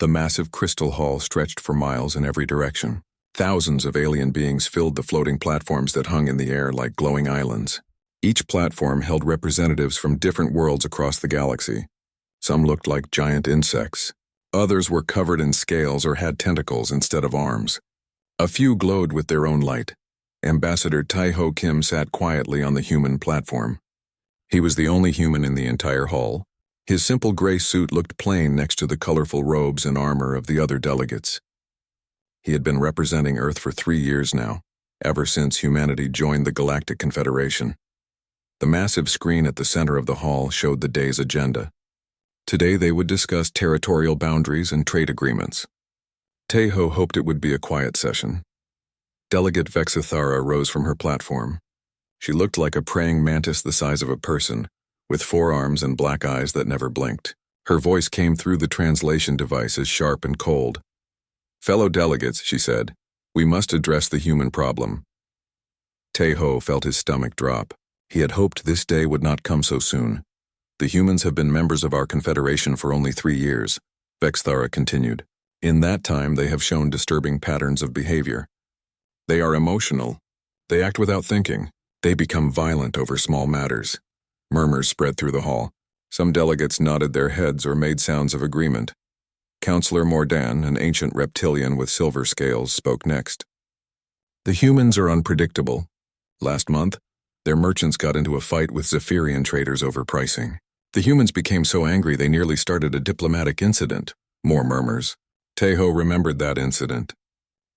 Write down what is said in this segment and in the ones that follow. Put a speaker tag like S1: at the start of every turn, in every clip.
S1: The massive crystal hall stretched for miles in every direction. Thousands of alien beings filled the floating platforms that hung in the air like glowing islands. Each platform held representatives from different worlds across the galaxy. Some looked like giant insects. Others were covered in scales or had tentacles instead of arms. A few glowed with their own light. Ambassador Tai-Ho Kim sat quietly on the human platform. He was the only human in the entire hall. His simple gray suit looked plain next to the colorful robes and armor of the other delegates. He had been representing Earth for 3 years now, ever since humanity joined the Galactic Confederation. The massive screen at the center of the hall showed the day's agenda. Today they would discuss territorial boundaries and trade agreements. Tai-Ho hoped it would be a quiet session. Delegate Vexithara rose from her platform. She looked like a praying mantis the size of a person, with 4 arms and black eyes that never blinked. Her voice came through the translation device as sharp and cold. "Fellow delegates," she said, "we must address the human problem." Tai-Ho felt his stomach drop. He had hoped this day would not come so soon. "The humans have been members of our confederation for only 3 years, Vexithara continued. In that time they have shown disturbing patterns of behavior. They are emotional. They act without thinking. They become violent over small matters. Murmurs spread through the hall. Some delegates nodded their heads or made sounds of agreement. Counselor Mordan, an ancient reptilian with silver scales, spoke next. "The humans are unpredictable. Last month, their merchants got into a fight with Zephyrian traders over pricing. The humans became so angry they nearly started a diplomatic incident." More murmurs. Tai-Ho remembered that incident.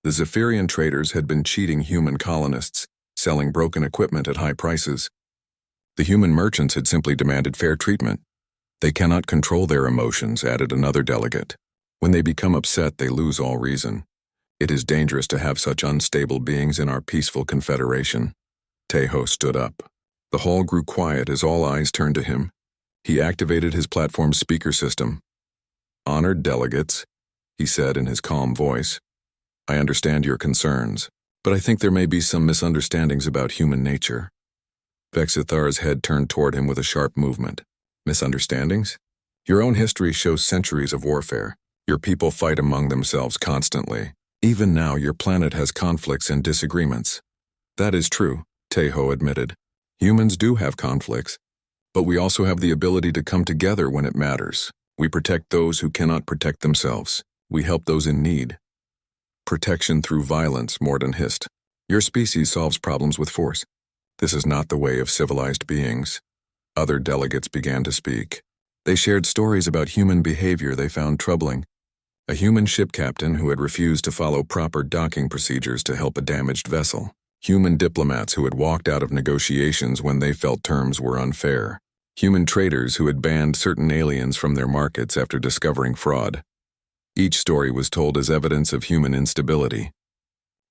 S1: The Zephyrian traders had been cheating human colonists, selling broken equipment at high prices. The human merchants had simply demanded fair treatment. "They cannot control their emotions," added another delegate. "When they become upset, they lose all reason. It is dangerous to have such unstable beings in our peaceful confederation." Tai-Ho stood up. The hall grew quiet as all eyes turned to him. He activated his platform's speaker system. "Honored delegates," he said in his calm voice, "I understand your concerns, but I think there may be some misunderstandings about human nature." Vexithara's head turned toward him with a sharp movement. "Misunderstandings? Your own history shows centuries of warfare. Your people fight among themselves constantly. Even now, your planet has conflicts and disagreements." "That is true," Tai-Ho admitted. "Humans do have conflicts, but we also have the ability to come together when it matters. We protect those who cannot protect themselves. We help those in need." "Protection through violence," Mordan hissed. "Your species solves problems with force. This is not the way of civilized beings." Other delegates began to speak. They shared stories about human behavior they found troubling. A human ship captain who had refused to follow proper docking procedures to help a damaged vessel. Human diplomats who had walked out of negotiations when they felt terms were unfair. Human traders who had banned certain aliens from their markets after discovering fraud. Each story was told as evidence of human instability.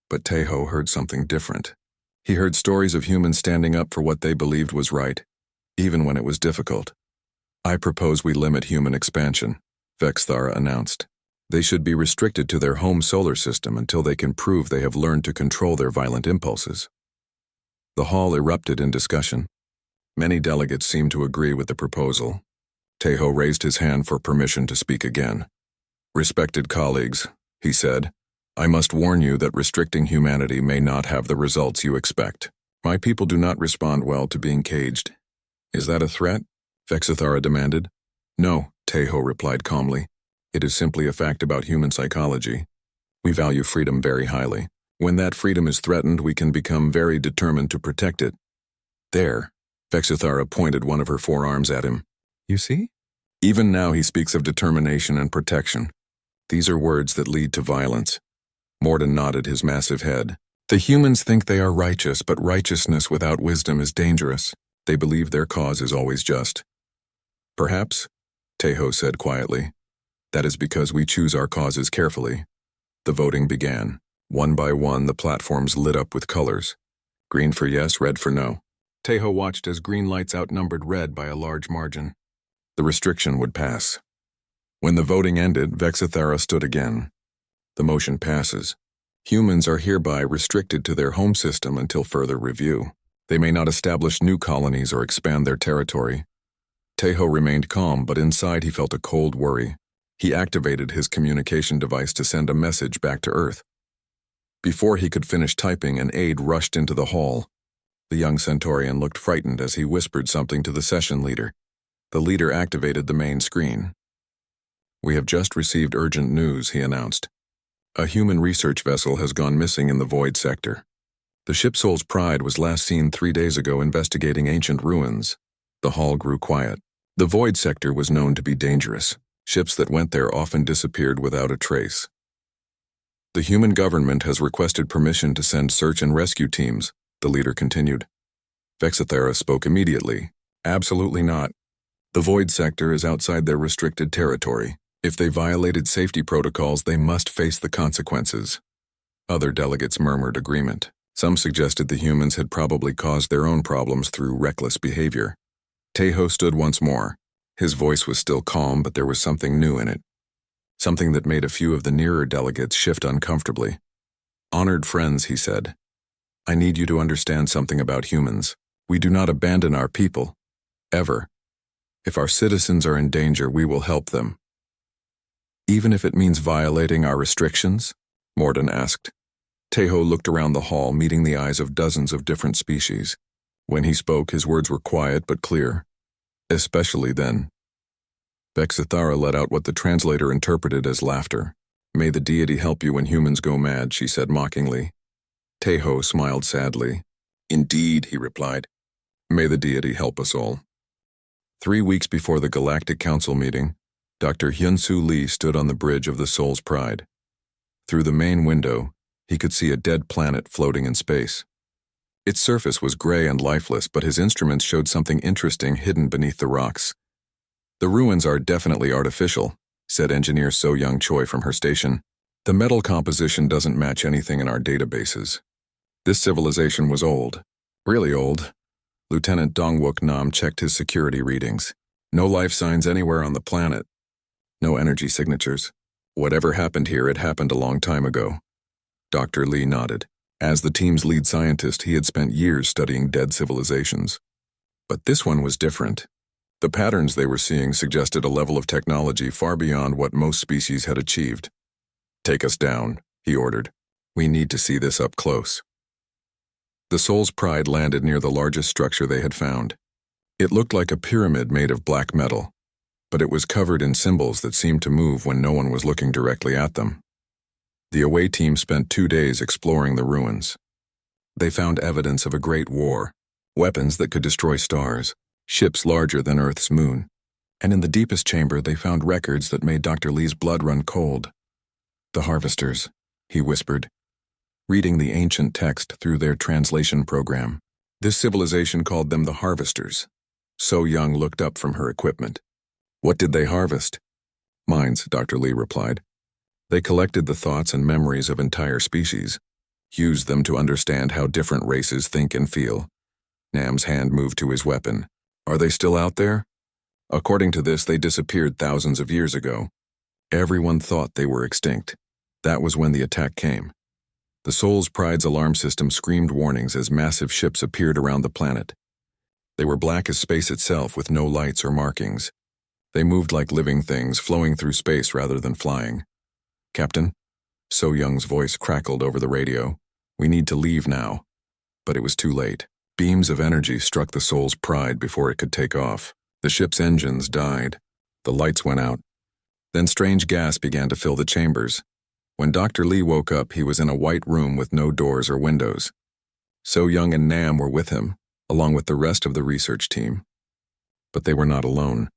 S1: But Tai-Ho heard something different. He heard stories of humans standing up for what they believed was right, even when it was difficult. "I propose we limit human expansion," Vexithara announced. "They should be restricted to their home solar system until they can prove they have learned to control their violent impulses." The hall erupted in discussion. Many delegates seemed to agree with the proposal. Tai-Ho raised his hand for permission to speak again. "Respected colleagues," he said, "I must warn you that restricting humanity may not have the results you expect. My people do not respond well to being caged." "Is that a threat?" Vexithara demanded. "No," Tai-Ho replied calmly. "It is simply a fact about human psychology. We value freedom very highly. When that freedom is threatened, we can become very determined to protect it." "There," Vexithara pointed one of her 4 arms at him. "You see? Even now he speaks of determination and protection. These are words that lead to violence." Mordan nodded his massive head. "The humans think they are righteous, but righteousness without wisdom is dangerous. They believe their cause is always just." "Perhaps," Tai-Ho said quietly. "That is because we choose our causes carefully." The voting began. One by one, the platforms lit up with colors. Green for yes, red for no. Tai-Ho watched as green lights outnumbered red by a large margin. The restriction would pass. When the voting ended, Vexithara stood again. "The motion passes. Humans are hereby restricted to their home system until further review. They may not establish new colonies or expand their territory." Tai-Ho remained calm, but inside he felt a cold worry. He activated his communication device to send a message back to Earth. Before he could finish typing, an aide rushed into the hall. The young Centaurian looked frightened as he whispered something to the session leader. The leader activated the main screen. "We have just received urgent news," he announced. "A human research vessel has gone missing in the void sector. The ship Soul's Pride was last seen 3 days ago investigating ancient ruins." The hall grew quiet. The void sector was known to be dangerous. Ships that went there often disappeared without a trace. "The human government has requested permission to send search and rescue teams," the leader continued. Vexithera spoke immediately. "Absolutely not. The void sector is outside their restricted territory. If they violated safety protocols, they must face the consequences." Other delegates murmured agreement. Some suggested the humans had probably caused their own problems through reckless behavior. Tejo stood once more. His voice was still calm, but there was something new in it. Something that made a few of the nearer delegates shift uncomfortably. "Honored friends," he said, "I need you to understand something about humans. We do not abandon our people. Ever. If our citizens are in danger, we will help them." "Even if it means violating our restrictions?" Morden asked. Tejo looked around the hall, meeting the eyes of dozens of different species. When he spoke, his words were quiet but clear. "Especially then." Vexithara let out what the translator interpreted as laughter. "May the deity help you when humans go mad," she said mockingly. Tejo smiled sadly. "Indeed," he replied. "May the deity help us all." 3 weeks before the Galactic Council meeting, Dr. Hyun-Soo Lee stood on the bridge of the Soul's Pride. Through the main window, he could see a dead planet floating in space. Its surface was gray and lifeless, but his instruments showed something interesting hidden beneath the rocks. "The ruins are definitely artificial," said engineer So Young Choi from her station. "The metal composition doesn't match anything in our databases. This civilization was old. Really old." Lieutenant Dongwook Nam checked his security readings. "No life signs anywhere on the planet. No energy signatures. Whatever happened here, it happened a long time ago." Dr. Lee nodded. As the team's lead scientist, he had spent years studying dead civilizations. But this one was different. The patterns they were seeing suggested a level of technology far beyond what most species had achieved. "Take us down," he ordered. "We need to see this up close." The Soul's Pride landed near the largest structure they had found. It looked like a pyramid made of black metal, but it was covered in symbols that seemed to move when no one was looking directly at them. The away team spent 2 days exploring the ruins. They found evidence of a great war, weapons that could destroy stars, ships larger than Earth's moon, and in the deepest chamber they found records that made Dr. Lee's blood run cold. "The Harvesters," he whispered, reading the ancient text through their translation program. This civilization called them the Harvesters. So Young looked up from her equipment. "What did they harvest?" "Minds," Dr. Lee replied. "They collected the thoughts and memories of entire species, used them to understand how different races think and feel." Nam's hand moved to his weapon. "Are they still out there?" "According to this, they disappeared thousands of years ago. Everyone thought they were extinct. That was when the attack came." The Soul's Pride's alarm system screamed warnings as massive ships appeared around the planet. They were black as space itself, with no lights or markings. They moved like living things, flowing through space rather than flying. "Captain?" So Young's voice crackled over the radio. "We need to leave now." But it was too late. Beams of energy struck the Soul's Pride before it could take off. The ship's engines died. The lights went out. Then strange gas began to fill the chambers. When Dr. Lee woke up, he was in a white room with no doors or windows. So Young and Nam were with him, along with the rest of the research team. But they were not alone.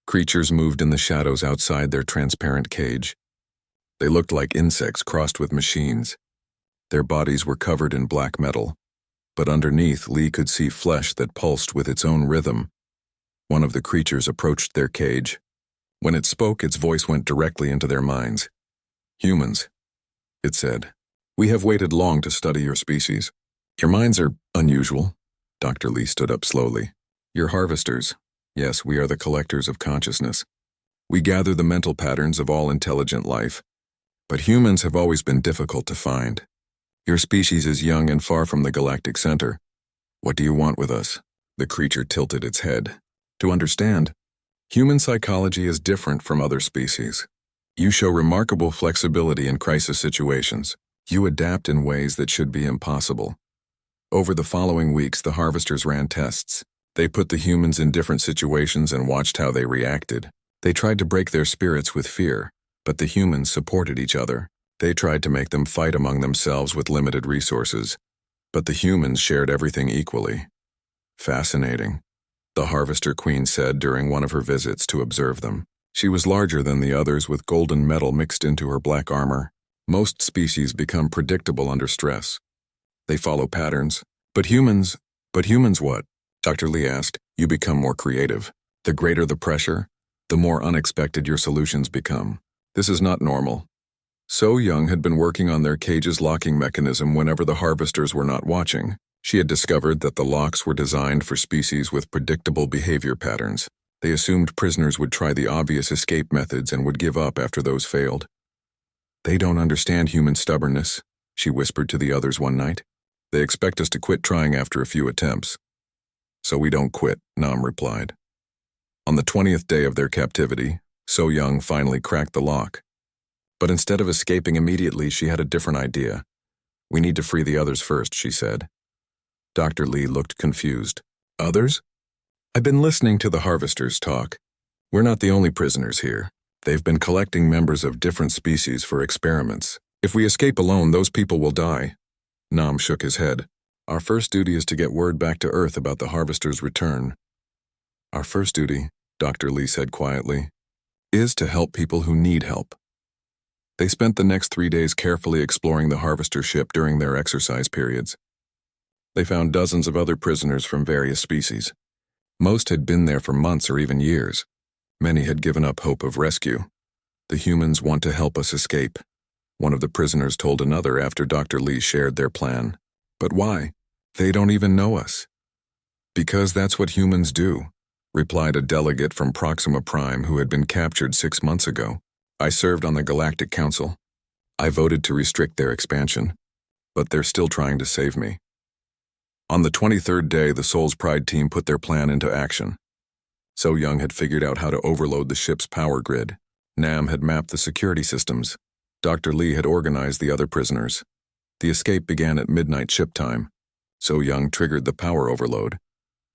S1: Creatures moved in the shadows outside their transparent cage. They looked like insects crossed with machines. Their bodies were covered in black metal, but underneath Lee could see flesh that pulsed with its own rhythm. One of the creatures approached their cage. When it spoke, its voice went directly into their minds. "Humans," it said, "we have waited long to study your species. Your minds are unusual." Dr. Lee stood up slowly. "You're harvesters. Yes, we are the collectors of consciousness. We gather the mental patterns of all intelligent life. But humans have always been difficult to find. Your species is young and far from the galactic center. What do you want with us?" The creature tilted its head. "To understand, human psychology is different from other species. You show remarkable flexibility in crisis situations. You adapt in ways that should be impossible. Over the following weeks, the harvesters ran tests. They put the humans in different situations and watched how they reacted. They tried to break their spirits with fear, but the humans supported each other. They tried to make them fight among themselves with limited resources, but the humans shared everything equally. Fascinating, the Harvester Queen said during one of her visits to observe them. She was larger than the others with golden metal mixed into her black armor. Most species become predictable under stress. They follow patterns. But humans what? Dr. Lee asked. You become more creative. The greater the pressure, the more unexpected your solutions become. This is not normal. So Young had been working on their cage's locking mechanism whenever the harvesters were not watching. She had discovered that the locks were designed for species with predictable behavior patterns. They assumed prisoners would try the obvious escape methods and would give up after those failed. They don't understand human stubbornness, she whispered to the others one night. They expect us to quit trying after a few attempts. So we don't quit, Nam replied. On the 20th day of their captivity, So Young finally cracked the lock. But instead of escaping immediately, she had a different idea. We need to free the others first, she said. Dr. Lee looked confused. Others? I've been listening to the harvesters talk. We're not the only prisoners here. They've been collecting members of different species for experiments. If we escape alone, those people will die. Nam shook his head. Our first duty is to get word back to Earth about the harvesters' return. Our first duty, Dr. Lee said quietly, is to help people who need help. They spent the next 3 days carefully exploring the harvester ship during their exercise periods. They found dozens of other prisoners from various species. Most had been there for months or even years. Many had given up hope of rescue. The humans want to help us escape, one of the prisoners told another after Dr. Lee shared their plan. But why? They don't even know us. Because that's what humans do, replied a delegate from Proxima Prime who had been captured 6 months ago. I served on the Galactic Council. I voted to restrict their expansion, but they're still trying to save me. On the 23rd day, the Soul's Pride team put their plan into action. So Young had figured out how to overload the ship's power grid. Nam had mapped the security systems. Dr. Lee had organized the other prisoners. The escape began at midnight ship time. So Young triggered the power overload,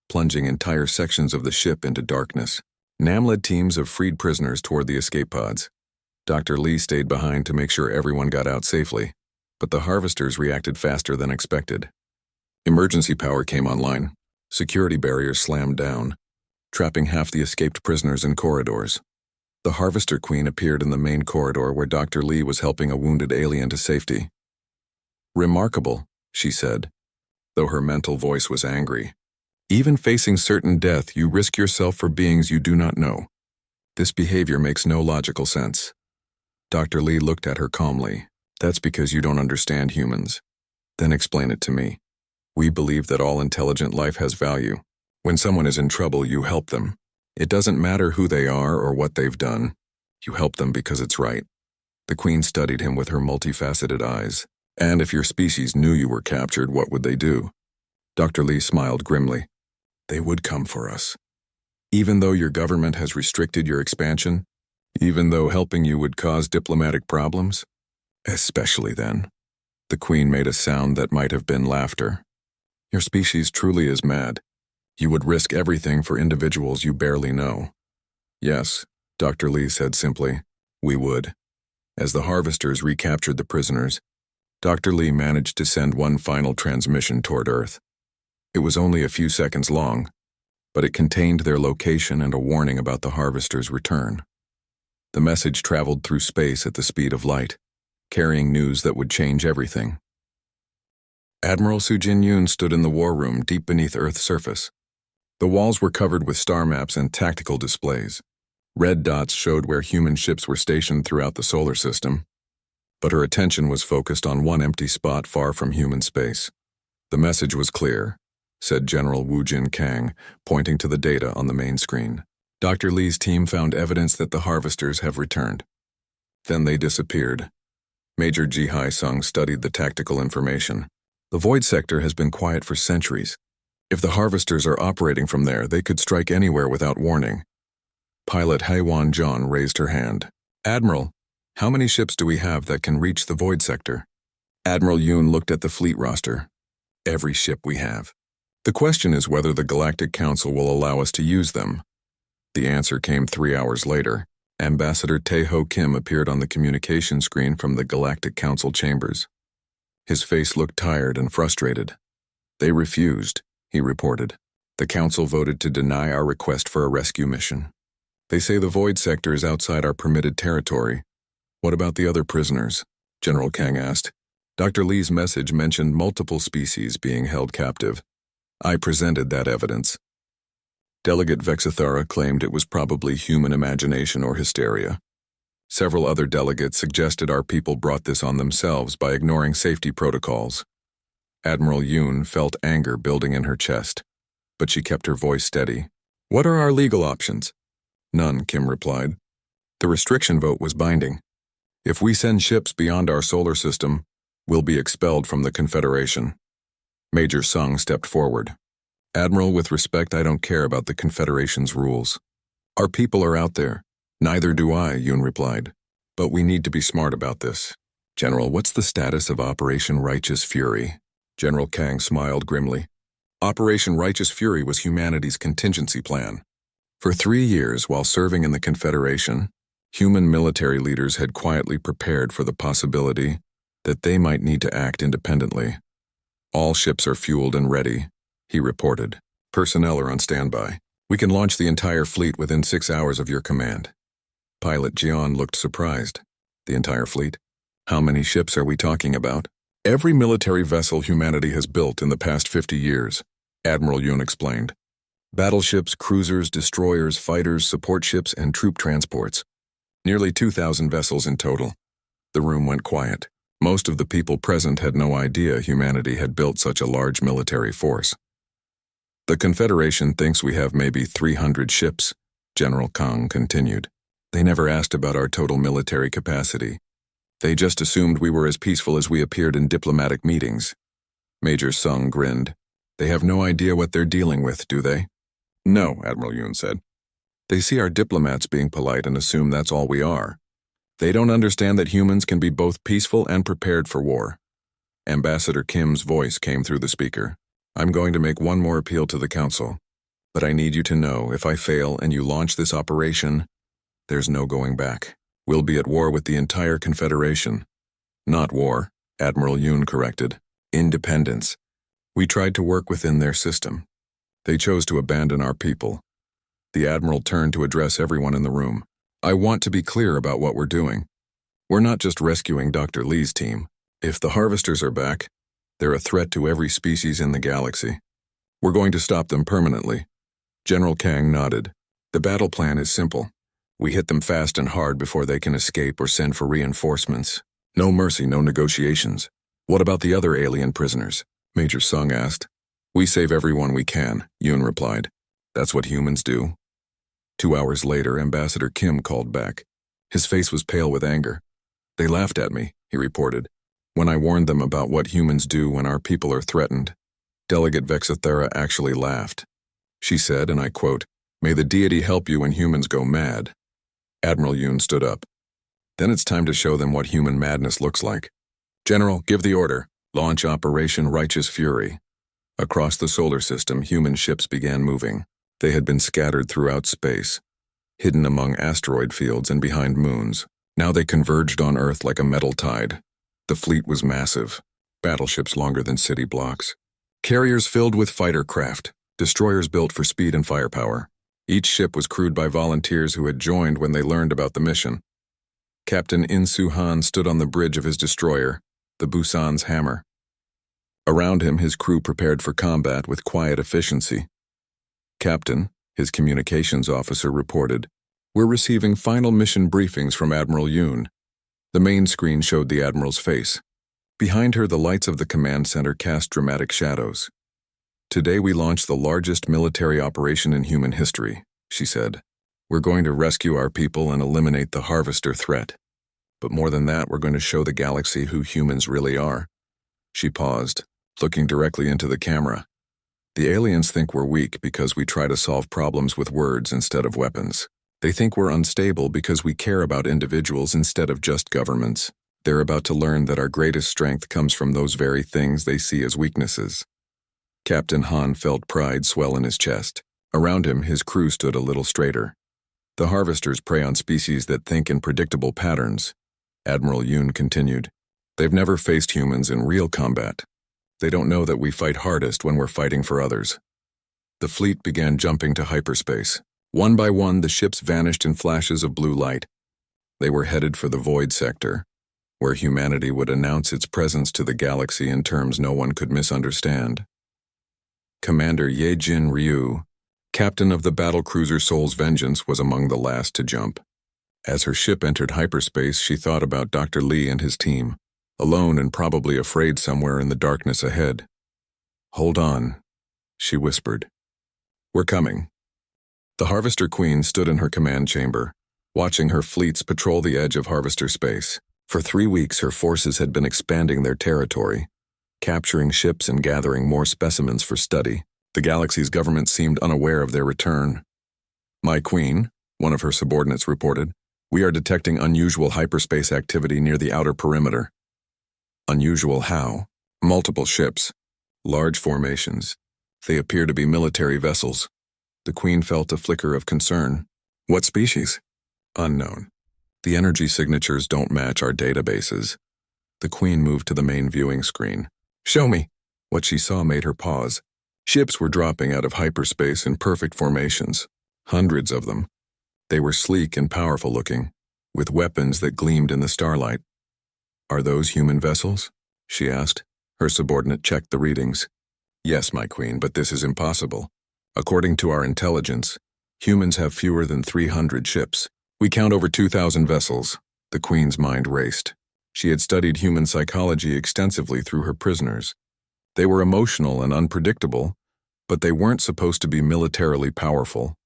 S1: plunging entire sections of the ship into darkness. Nam led teams of freed prisoners toward the escape pods. Dr. Lee stayed behind to make sure everyone got out safely, but the harvesters reacted faster than expected. Emergency power came online. Security barriers slammed down, trapping half the escaped prisoners in corridors. The Harvester Queen appeared in the main corridor where Dr. Lee was helping a wounded alien to safety. Remarkable, she said, though her mental voice was angry. Even facing certain death, you risk yourself for beings you do not know. This behavior makes no logical sense. Dr. Lee looked at her calmly. That's because you don't understand humans. Then explain it to me. We believe that all intelligent life has value. When someone is in trouble, you help them. It doesn't matter who they are or what they've done. You help them because it's right. The Queen studied him with her multifaceted eyes. And if your species knew you were captured, what would they do? Dr. Lee smiled grimly. They would come for us. Even though your government has restricted your expansion, even though helping you would cause diplomatic problems? Especially then. The Queen made a sound that might have been laughter. Your species truly is mad. You would risk everything for individuals you barely know. Yes, Dr. Lee said simply, we would. As the harvesters recaptured the prisoners, Dr. Lee managed to send one final transmission toward Earth. It was only a few seconds long, but it contained their location and a warning about the harvesters' return. The message traveled through space at the speed of light, carrying news that would change everything. Admiral Su Jin Yoon stood in the war room deep beneath Earth's surface. The walls were covered with star maps and tactical displays. Red dots showed where human ships were stationed throughout the solar system, but her attention was focused on one empty spot far from human space. The message was clear, said General Wu Jin Kang, pointing to the data on the main screen. Dr. Lee's team found evidence that the harvesters have returned. Then they disappeared. Major Ji Hai Sung studied the tactical information. The void sector has been quiet for centuries. If the harvesters are operating from there, they could strike anywhere without warning. Pilot Haiwan John raised her hand. Admiral, How many ships do we have that can reach the void sector? Admiral Yoon looked at the fleet roster. Every ship we have. The question is whether the Galactic Council will allow us to use them. The answer came 3 hours later. Ambassador Tae-ho Kim appeared on the communication screen from the Galactic Council chambers. His face looked tired and frustrated. They refused, he reported. The Council voted to deny our request for a rescue mission. They say the void sector is outside our permitted territory. What about the other prisoners? General Kang asked. Dr. Lee's message mentioned multiple species being held captive. I presented that evidence. Delegate Vexithara claimed it was probably human imagination or hysteria. Several other delegates suggested our people brought this on themselves by ignoring safety protocols. Admiral Yoon felt anger building in her chest, but she kept her voice steady. What are our legal options? None, Kim replied. The restriction vote was binding. If we send ships beyond our solar system, we'll be expelled from the Confederation. Major Sung stepped forward. Admiral, with respect, I don't care about the Confederation's rules. Our people are out there. Neither do I, Yoon replied. But we need to be smart about this. General, what's the status of Operation Righteous Fury? General Kang smiled grimly. Operation Righteous Fury was humanity's contingency plan. For 3 years, while serving in the Confederation, human military leaders had quietly prepared for the possibility that they might need to act independently. All ships are fueled and ready, he reported. Personnel are on standby. We can launch the entire fleet within 6 hours of your command. Pilot Jian looked surprised. The entire fleet? How many ships are we talking about? Every military vessel humanity has built in the past 50 years, Admiral Yoon explained. Battleships, cruisers, destroyers, fighters, support ships, and troop transports. Nearly 2,000 vessels in total. The room went quiet. Most of the people present had no idea humanity had built such a large military force. The Confederation thinks we have maybe 300 ships, General Kang continued. They never asked about our total military capacity. They just assumed we were as peaceful as we appeared in diplomatic meetings. Major Sung grinned. They have no idea what they're dealing with, do they? No, Admiral Yoon said. They see our diplomats being polite and assume that's all we are. They don't understand that humans can be both peaceful and prepared for war. Ambassador Kim's voice came through the speaker. I'm going to make one more appeal to the Council. But I need you to know, if I fail and you launch this operation, there's no going back. We'll be at war with the entire Confederation. Not war, Admiral Yoon corrected. Independence. We tried to work within their system. They chose to abandon our people. The Admiral turned to address everyone in the room. I want to be clear about what we're doing. We're not just rescuing Dr. Lee's team. If the Harvesters are back, they're a threat to every species in the galaxy. We're going to stop them permanently. General Kang nodded. The battle plan is simple. We hit them fast and hard before they can escape or send for reinforcements. No mercy, no negotiations. What about the other alien prisoners? Major Sung asked. We save everyone we can, Yoon replied. That's what humans do. 2 hours later, Ambassador Kim called back. His face was pale with anger. They laughed at me, he reported, when I warned them about what humans do when our people are threatened. Delegate Vexithara actually laughed. She said, and I quote, May the Deity help you when humans go mad. Admiral Yoon stood up. Then it's time to show them what human madness looks like. General, give the order. Launch Operation Righteous Fury. Across the solar system, human ships began moving. They had been scattered throughout space, hidden among asteroid fields and behind moons. Now they converged on Earth like a metal tide. The fleet was massive, battleships longer than city blocks. Carriers filled with fighter craft, destroyers built for speed and firepower. Each ship was crewed by volunteers who had joined when they learned about the mission. Captain In Soo Han stood on the bridge of his destroyer, the Busan's Hammer. Around him, his crew prepared for combat with quiet efficiency. Captain, his communications officer, reported, We're receiving final mission briefings from Admiral Yoon. The main screen showed the Admiral's face. Behind her, the lights of the command center cast dramatic shadows. Today we launched the largest military operation in human history, she said. We're going to rescue our people and eliminate the Harvester threat. But more than that, we're going to show the galaxy who humans really are. She paused, looking directly into the camera. The aliens think we're weak because we try to solve problems with words instead of weapons. They think we're unstable because we care about individuals instead of just governments. They're about to learn that our greatest strength comes from those very things they see as weaknesses. Captain Han felt pride swell in his chest. Around him, his crew stood a little straighter. The harvesters prey on species that think in predictable patterns. Admiral Yoon continued. They've never faced humans in real combat. They don't know that we fight hardest when we're fighting for others. The fleet began jumping to hyperspace. One by one, the ships vanished in flashes of blue light. They were headed for the void sector, where humanity would announce its presence to the galaxy in terms no one could misunderstand. Commander Ye-Jin Ryu, captain of the battlecruiser Soul's Vengeance, was among the last to jump. As her ship entered hyperspace, she thought about Dr. Lee and his team, alone and probably afraid somewhere in the darkness ahead. "Hold on," she whispered. "We're coming." The Harvester Queen stood in her command chamber, watching her fleets patrol the edge of Harvester space. For 3 weeks, her forces had been expanding their territory, capturing ships and gathering more specimens for study. The galaxy's government seemed unaware of their return. "My queen," one of her subordinates reported, "we are detecting unusual hyperspace activity near the outer perimeter." "Unusual how?" "Multiple ships. Large formations. They appear to be military vessels." The Queen felt a flicker of concern. "What species?" "Unknown. The energy signatures don't match our databases." The Queen moved to the main viewing screen. "Show me." What she saw made her pause. Ships were dropping out of hyperspace in perfect formations. Hundreds of them. They were sleek and powerful looking, with weapons that gleamed in the starlight. "Are those human vessels?" she asked. Her subordinate checked the readings. "Yes, my queen, but this is impossible. According to our intelligence, humans have fewer than 300 ships. We count over 2,000 vessels." The queen's mind raced. She had studied human psychology extensively through her prisoners. They were emotional and unpredictable, but they weren't supposed to be militarily powerful.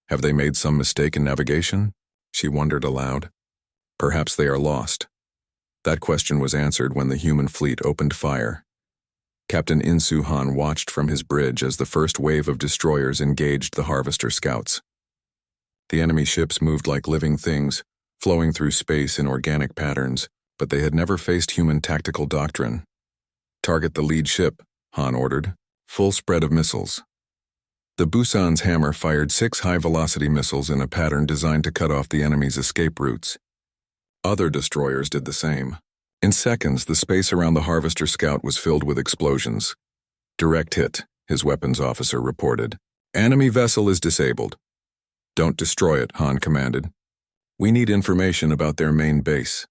S1: Have they made some mistake in navigation? She wondered aloud. Perhaps they are lost. That question was answered when the human fleet opened fire. Captain In-Soo Han watched from his bridge as the first wave of destroyers engaged the Harvester scouts. The enemy ships moved like living things, flowing through space in organic patterns, but they had never faced human tactical doctrine. "Target the lead ship," Han ordered. "Full spread of missiles." The Busan's hammer fired 6 high-velocity missiles in a pattern designed to cut off the enemy's escape routes. Other destroyers did the same. In seconds, the space around the Harvester scout was filled with explosions. "Direct hit," his weapons officer reported. "Enemy vessel is disabled." "Don't destroy it," Han commanded. "We need information about their main base."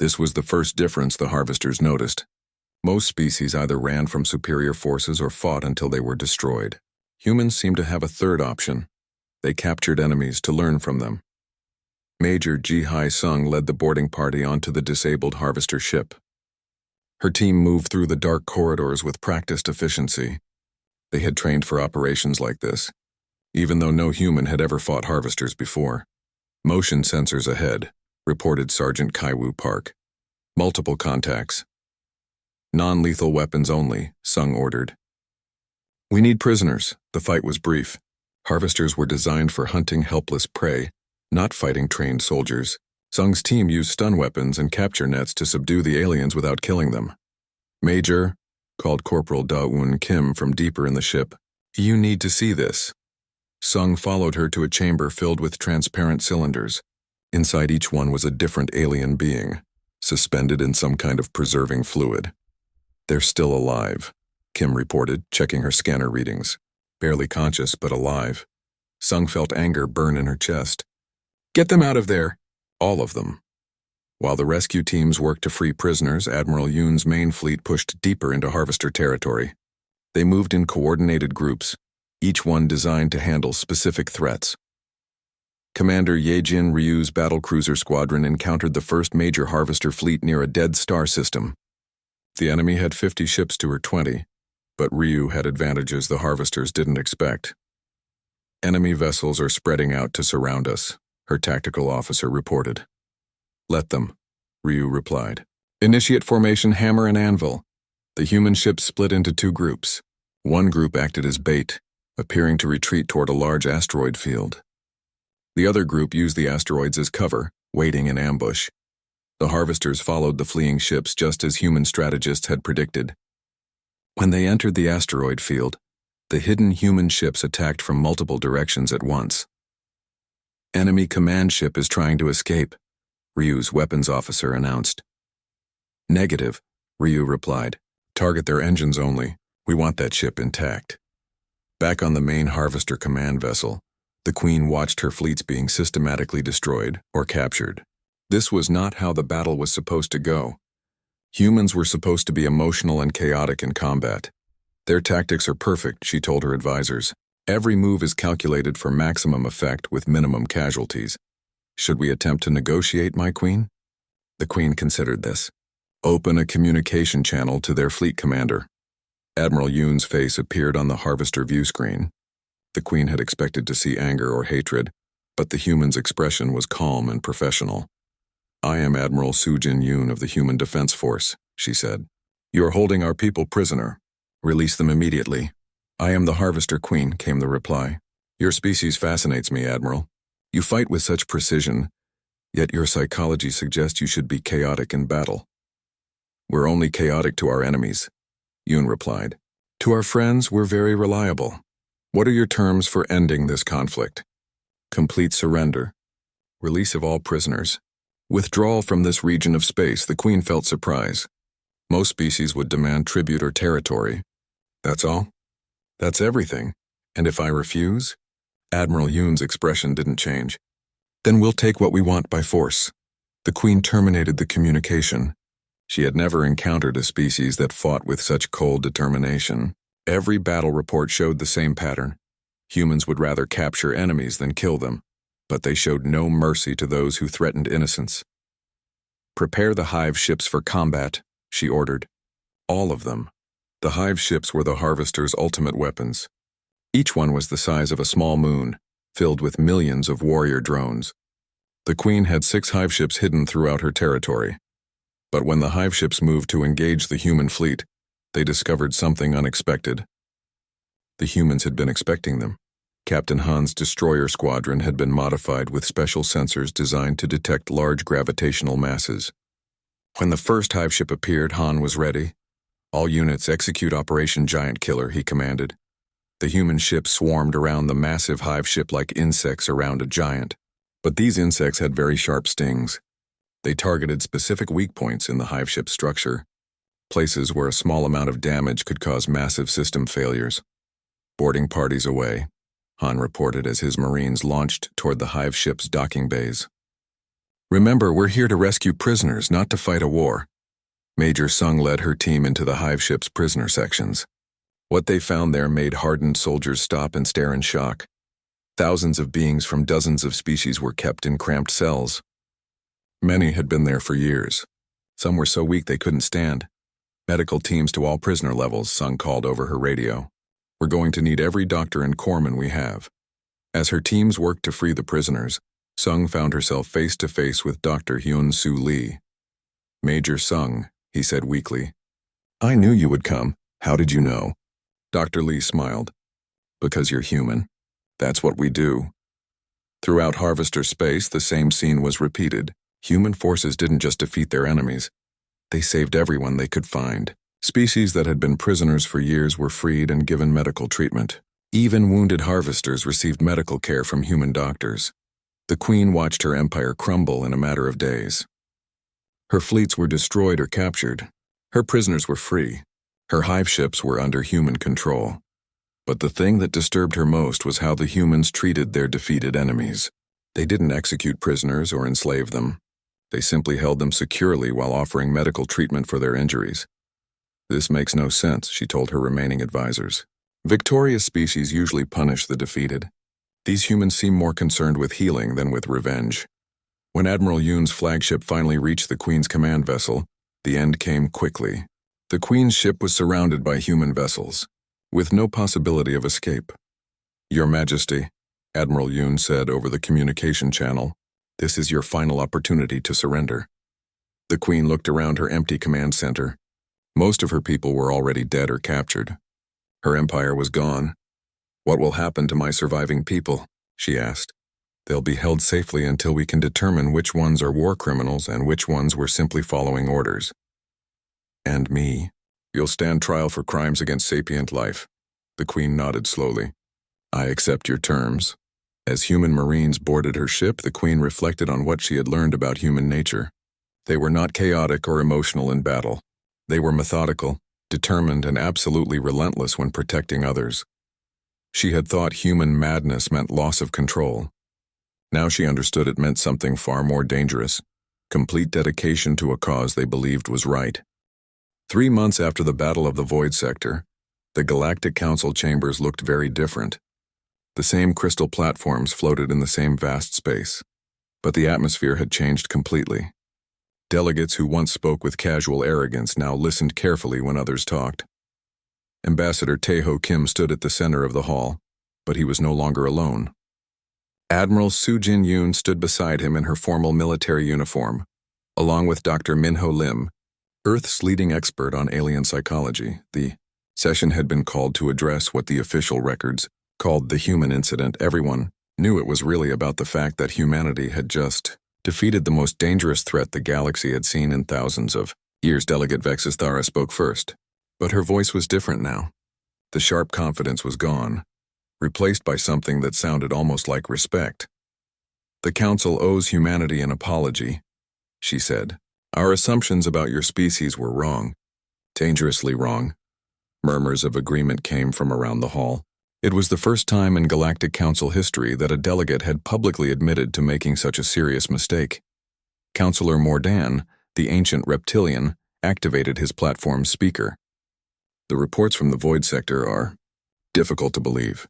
S1: This was the first difference the Harvesters noticed. Most species either ran from superior forces or fought until they were destroyed. Humans seemed to have a third option. They captured enemies to learn from them. Major Ji-Hai Sung led the boarding party onto the disabled Harvester ship. Her team moved through the dark corridors with practiced efficiency. They had trained for operations like this, even though no human had ever fought Harvesters before. "Motion sensors ahead," reported Sergeant Kaiwoo Park. "Multiple contacts." "Non-lethal weapons only," Sung ordered. "We need prisoners." The fight was brief. Harvesters were designed for hunting helpless prey, not fighting trained soldiers. Sung's team used stun weapons and capture nets to subdue the aliens without killing them. "Major," called Corporal Da-Eun Kim from deeper in the ship, "you need to see this." Sung followed her to a chamber filled with transparent cylinders. Inside each one was a different alien being, suspended in some kind of preserving fluid. "They're still alive," Kim reported, checking her scanner readings. "Barely conscious, but alive." Sung felt anger burn in her chest. "Get them out of there!" All of them. While the rescue teams worked to free prisoners, Admiral Yoon's main fleet pushed deeper into Harvester territory. They moved in coordinated groups, each one designed to handle specific threats. Commander Ye-Jin Ryu's battlecruiser squadron encountered the first major Harvester fleet near a dead star system. The enemy had 50 ships to her 20, but Ryu had advantages the Harvesters didn't expect. "Enemy vessels are spreading out to surround us," her tactical officer reported. "Let them," Ryu replied. "Initiate formation hammer and anvil." The human ships split into 2 groups. One group acted as bait, appearing to retreat toward a large asteroid field. The other group used the asteroids as cover, waiting in ambush. The harvesters followed the fleeing ships just as human strategists had predicted. When they entered the asteroid field, the hidden human ships attacked from multiple directions at once. "Enemy command ship is trying to escape," Ryu's weapons officer announced. "Negative," Ryu replied. "Target their engines only. We want that ship intact." Back on the main harvester command vessel, the Queen watched her fleets being systematically destroyed or captured. This was not how the battle was supposed to go. Humans were supposed to be emotional and chaotic in combat. "Their tactics are perfect," she told her advisors. "Every move is calculated for maximum effect with minimum casualties. Should we attempt to negotiate, my Queen?" The Queen considered this. "Open a communication channel to their fleet commander." Admiral Yoon's face appeared on the harvester view screen. The Queen had expected to see anger or hatred, but the human's expression was calm and professional. "I am Admiral Soo-jin Yoon of the Human Defense Force," she said. "You are holding our people prisoner. Release them immediately." "I am the Harvester Queen," came the reply. "Your species fascinates me, Admiral. You fight with such precision, yet your psychology suggests you should be chaotic in battle." "We're only chaotic to our enemies," Yoon replied. "To our friends, we're very reliable. What are your terms for ending this conflict?" "Complete surrender. Release of all prisoners. Withdrawal from this region of space." The Queen felt surprise. Most species would demand tribute or territory. "That's all?" "That's everything. And if I refuse?" Admiral Yoon's expression didn't change. "Then we'll take what we want by force." The Queen terminated the communication. She had never encountered a species that fought with such cold determination. Every battle report showed the same pattern. Humans would rather capture enemies than kill them, but they showed no mercy to those who threatened innocence. "Prepare the hive ships for combat," she ordered. All of them. The hive ships were the harvesters' ultimate weapons. Each one was the size of a small moon, filled with millions of warrior drones. The Queen had 6 hive ships hidden throughout her territory. But when the hive ships moved to engage the human fleet, they discovered something unexpected. The humans had been expecting them. Captain Han's destroyer squadron had been modified with special sensors designed to detect large gravitational masses. When the first hive ship appeared, Han was ready. "All units execute Operation Giant Killer," he commanded. The human ships swarmed around the massive hive ship like insects around a giant. But these insects had very sharp stings. They targeted specific weak points in the hive ship's structure, places where a small amount of damage could cause massive system failures. "Boarding parties away," Han reported as his Marines launched toward the hive ship's docking bays. "Remember, we're here to rescue prisoners, not to fight a war." Major Sung led her team into the hive ship's prisoner sections. What they found there made hardened soldiers stop and stare in shock. Thousands of beings from dozens of species were kept in cramped cells. Many had been there for years. Some were so weak they couldn't stand. "Medical teams to all prisoner levels," Sung called over her radio. "We're going to need every doctor and corpsman we have." As her teams worked to free the prisoners, Sung found herself face to face with Dr. Hyun-Soo Lee. "Major Sung," he said weakly. "I knew you would come. How did you know?" Dr. Lee smiled. "Because you're human. That's what we do." Throughout Harvester space, the same scene was repeated. Human forces didn't just defeat their enemies. They saved everyone they could find. Species that had been prisoners for years were freed and given medical treatment. Even wounded harvesters received medical care from human doctors. The Queen watched her empire crumble in a matter of days. Her fleets were destroyed or captured. Her prisoners were free. Her hive ships were under human control. But the thing that disturbed her most was how the humans treated their defeated enemies. They didn't execute prisoners or enslave them. They simply held them securely while offering medical treatment for their injuries. "This makes no sense," she told her remaining advisors. "Victorious species usually punish the defeated. These humans seem more concerned with healing than with revenge." When Admiral Yoon's flagship finally reached the Queen's command vessel, the end came quickly. The Queen's ship was surrounded by human vessels, with no possibility of escape. "Your Majesty," Admiral Yoon said over the communication channel, "this is your final opportunity to surrender." The Queen looked around her empty command center. Most of her people were already dead or captured. Her empire was gone. "What will happen to my surviving people?" she asked. They'll be held safely until we can determine which ones are war criminals and which ones were simply following orders. And me. You'll stand trial for crimes against sapient life. The Queen nodded slowly. I accept your terms. As human Marines boarded her ship, the Queen reflected on what she had learned about human nature. They were not chaotic or emotional in battle. They were methodical, determined, and absolutely relentless when protecting others. She had thought human madness meant loss of control. Now she understood it meant something far more dangerous, complete dedication to a cause they believed was right. 3 months after the Battle of the Void Sector, the Galactic Council chambers looked very different. The same crystal platforms floated in the same vast space, but the atmosphere had changed completely. Delegates who once spoke with casual arrogance now listened carefully when others talked. Ambassador Taeho Kim stood at the center of the hall, but he was no longer alone. Admiral Soo Jin Yoon stood beside him in her formal military uniform, along with Dr. Minho Lim, Earth's leading expert on alien psychology. The session had been called to address what the official records called the human incident. Everyone knew it was really about the fact that humanity had just defeated the most dangerous threat the galaxy had seen in thousands of years. Delegate Vexus Thara spoke first, but her voice was different now. The sharp confidence was gone, replaced by something that sounded almost like respect. The Council owes humanity an apology, she said. Our assumptions about your species were wrong, dangerously wrong. Murmurs of agreement came from around the hall. It was the first time in Galactic Council history that a delegate had publicly admitted to making such a serious mistake. Councillor Mordan, the ancient reptilian, activated his platform's speaker. The reports from the Void Sector are difficult to believe.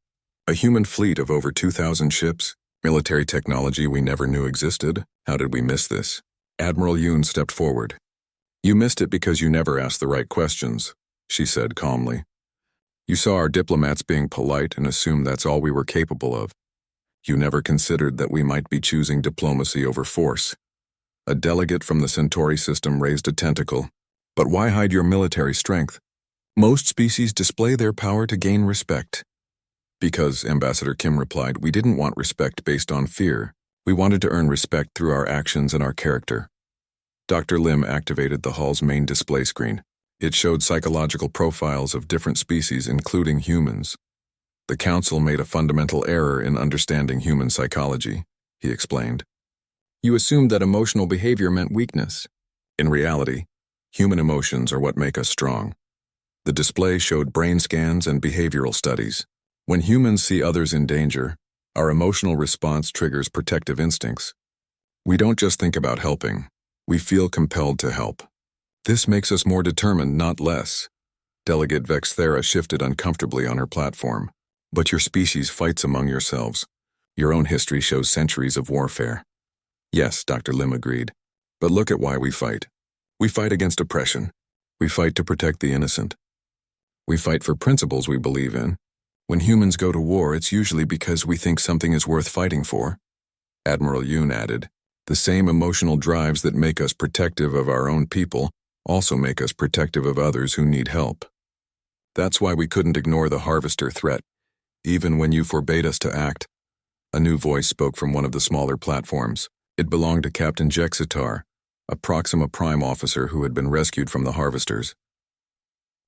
S1: A human fleet of over 2,000 ships, military technology we never knew existed. How did we miss this? Admiral Yoon stepped forward. You missed it because you never asked the right questions, she said calmly. You saw our diplomats being polite and assumed that's all we were capable of. You never considered that we might be choosing diplomacy over force. A delegate from the Centauri system raised a tentacle. But why hide your military strength? Most species display their power to gain respect. Because, Ambassador Kim replied, we didn't want respect based on fear. We wanted to earn respect through our actions and our character. Dr. Lim activated the hall's main display screen. It showed psychological profiles of different species, including humans. The Council made a fundamental error in understanding human psychology, he explained. You assumed that emotional behavior meant weakness. In reality, human emotions are what make us strong. The display showed brain scans and behavioral studies. When humans see others in danger, our emotional response triggers protective instincts. We don't just think about helping, we feel compelled to help. This makes us more determined, not less. Delegate Vexthera shifted uncomfortably on her platform. But your species fights among yourselves. Your own history shows centuries of warfare. Yes, Dr. Lim agreed. But look at why we fight. We fight against oppression. We fight to protect the innocent. We fight for principles we believe in. When humans go to war, it's usually because we think something is worth fighting for. Admiral Yoon added, the same emotional drives that make us protective of our own people also make us protective of others who need help. That's why we couldn't ignore the Harvester threat, even when you forbade us to act. A new voice spoke from one of the smaller platforms. It belonged to Captain Jexitar, a Proxima Prime officer who had been rescued from the Harvesters.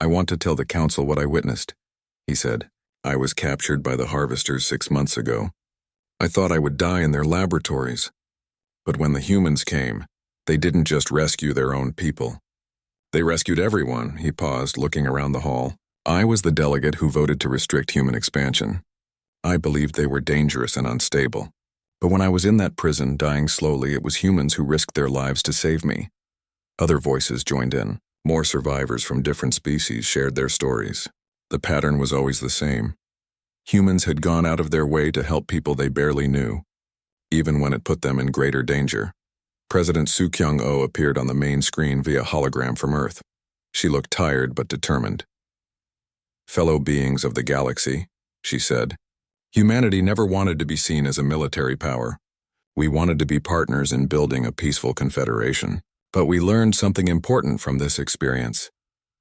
S1: I want to tell the Council what I witnessed, he said. I was captured by the Harvesters 6 months ago. I thought I would die in their laboratories. But when the humans came, they didn't just rescue their own people. They rescued everyone. He paused, looking around the hall. I was the delegate who voted to restrict human expansion. I believed they were dangerous and unstable. But when I was in that prison, dying slowly, it was humans who risked their lives to save me. Other voices joined in. More survivors from different species shared their stories. The pattern was always the same. Humans had gone out of their way to help people they barely knew, even when it put them in greater danger. President Soo Kyung-oh appeared on the main screen via hologram from Earth. She looked tired but determined. Fellow beings of the galaxy, she said, humanity never wanted to be seen as a military power. We wanted to be partners in building a peaceful confederation. But we learned something important from this experience.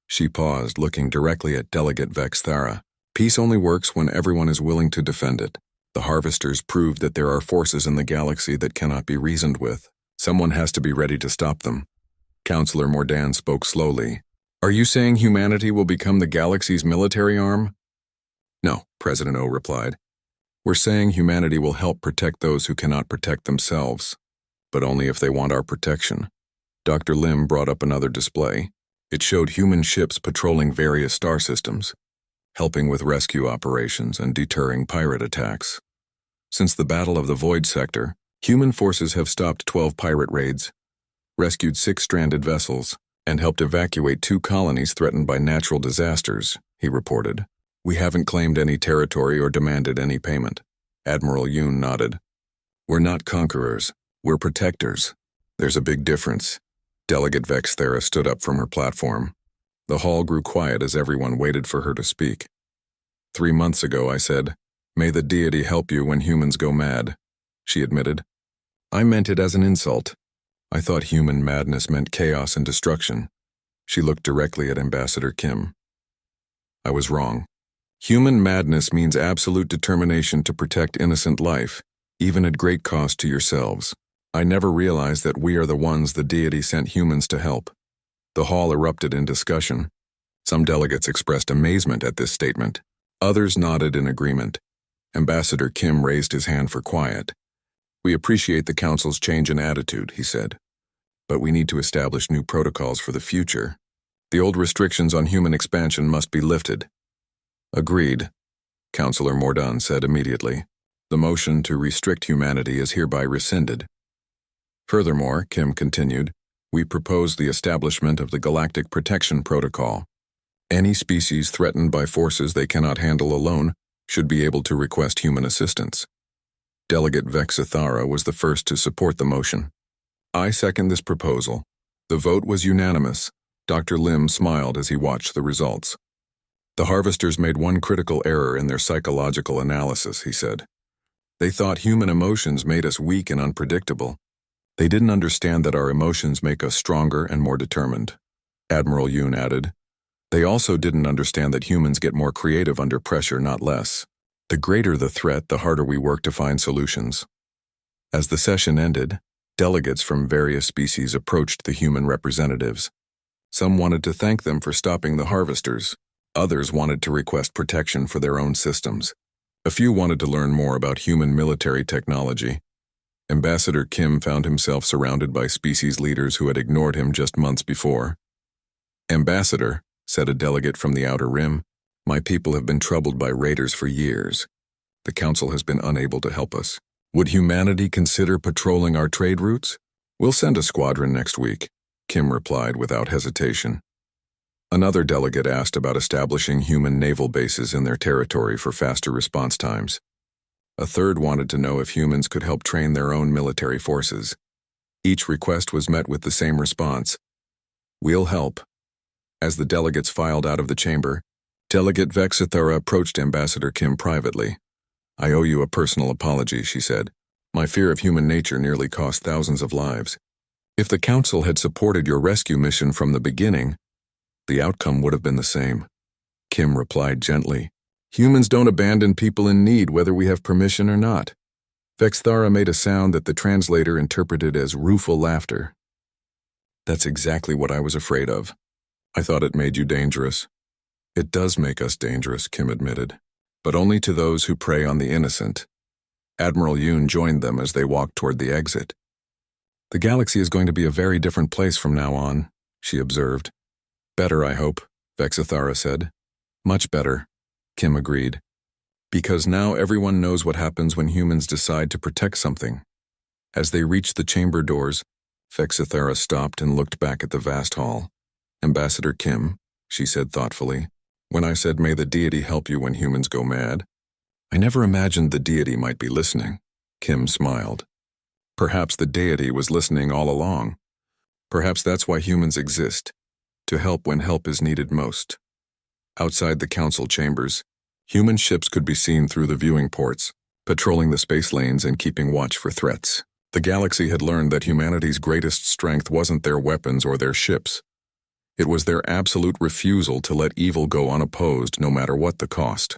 S1: She paused, looking directly at Delegate Vexthara. Peace only works when everyone is willing to defend it. The harvesters proved that there are forces in the galaxy that cannot be reasoned with. Someone has to be ready to stop them. Counselor Mordan spoke slowly. Are you saying humanity will become the galaxy's military arm? No, President O replied. We're saying humanity will help protect those who cannot protect themselves, but only if they want our protection. Dr. Lim brought up another display. It showed human ships patrolling various star systems, helping with rescue operations and deterring pirate attacks. Since the Battle of the Void Sector, human forces have stopped 12 pirate raids, rescued 6 stranded vessels, and helped evacuate 2 colonies threatened by natural disasters, he reported. We haven't claimed any territory or demanded any payment. Admiral Yoon nodded. We're not conquerors, we're protectors. There's a big difference. Delegate Vexthera stood up from her platform. The hall grew quiet as everyone waited for her to speak. 3 months ago, I said, may the deity help you when humans go mad, she admitted. I meant it as an insult. I thought human madness meant chaos and destruction. She looked directly at Ambassador Kim. I was wrong. Human madness means absolute determination to protect innocent life, even at great cost to yourselves. I never realized that we are the ones the deity sent humans to help. The hall erupted in discussion. Some delegates expressed amazement at this statement. Others nodded in agreement. Ambassador Kim raised his hand for quiet. We appreciate the Council's change in attitude, he said. But we need to establish new protocols for the future. The old restrictions on human expansion must be lifted. Agreed, Counselor Mordan said immediately. The motion to restrict humanity is hereby rescinded. Furthermore, Kim continued, we propose the establishment of the Galactic Protection Protocol. Any species threatened by forces they cannot handle alone should be able to request human assistance. Delegate Vexithara was the first to support the motion. I second this proposal. The vote was unanimous. Dr. Lim smiled as he watched the results. The harvesters made one critical error in their psychological analysis, he said. They thought human emotions made us weak and unpredictable. They didn't understand that our emotions make us stronger and more determined. Admiral Yoon added. They also didn't understand that humans get more creative under pressure, not less. The greater the threat, the harder we work to find solutions. As the session ended, delegates from various species approached the human representatives. Some wanted to thank them for stopping the harvesters. Others wanted to request protection for their own systems. A few wanted to learn more about human military technology. Ambassador Kim found himself surrounded by species leaders who had ignored him just months before. Ambassador, said a delegate from the Outer Rim, my people have been troubled by raiders for years. The Council has been unable to help us. Would humanity consider patrolling our trade routes? We'll send a squadron next week, Kim replied without hesitation. Another delegate asked about establishing human naval bases in their territory for faster response times. A third wanted to know if humans could help train their own military forces. Each request was met with the same response. We'll help. As the delegates filed out of the chamber, Delegate Vexithara approached Ambassador Kim privately. I owe you a personal apology, she said. My fear of human nature nearly cost thousands of lives. If the Council had supported your rescue mission from the beginning, the outcome would have been the same. Kim replied gently. Humans don't abandon people in need whether we have permission or not. Vexthara made a sound that the translator interpreted as rueful laughter. That's exactly what I was afraid of. I thought it made you dangerous. It does make us dangerous, Kim admitted, but only to those who prey on the innocent. Admiral Yoon joined them as they walked toward the exit. The galaxy is going to be a very different place from now on, she observed. Better, I hope, Vexithara said. Much better, Kim agreed. Because now everyone knows what happens when humans decide to protect something. As they reached the chamber doors, Vexithara stopped and looked back at the vast hall. Ambassador Kim, she said thoughtfully, when I said may the deity help you when humans go mad, I never imagined the deity might be listening. Kim smiled. Perhaps the deity was listening all along. Perhaps that's why humans exist, to help when help is needed most. Outside the council chambers, human ships could be seen through the viewing ports, patrolling the space lanes and keeping watch for threats. The galaxy had learned that humanity's greatest strength wasn't their weapons or their ships. It was their absolute refusal to let evil go unopposed no matter what the cost.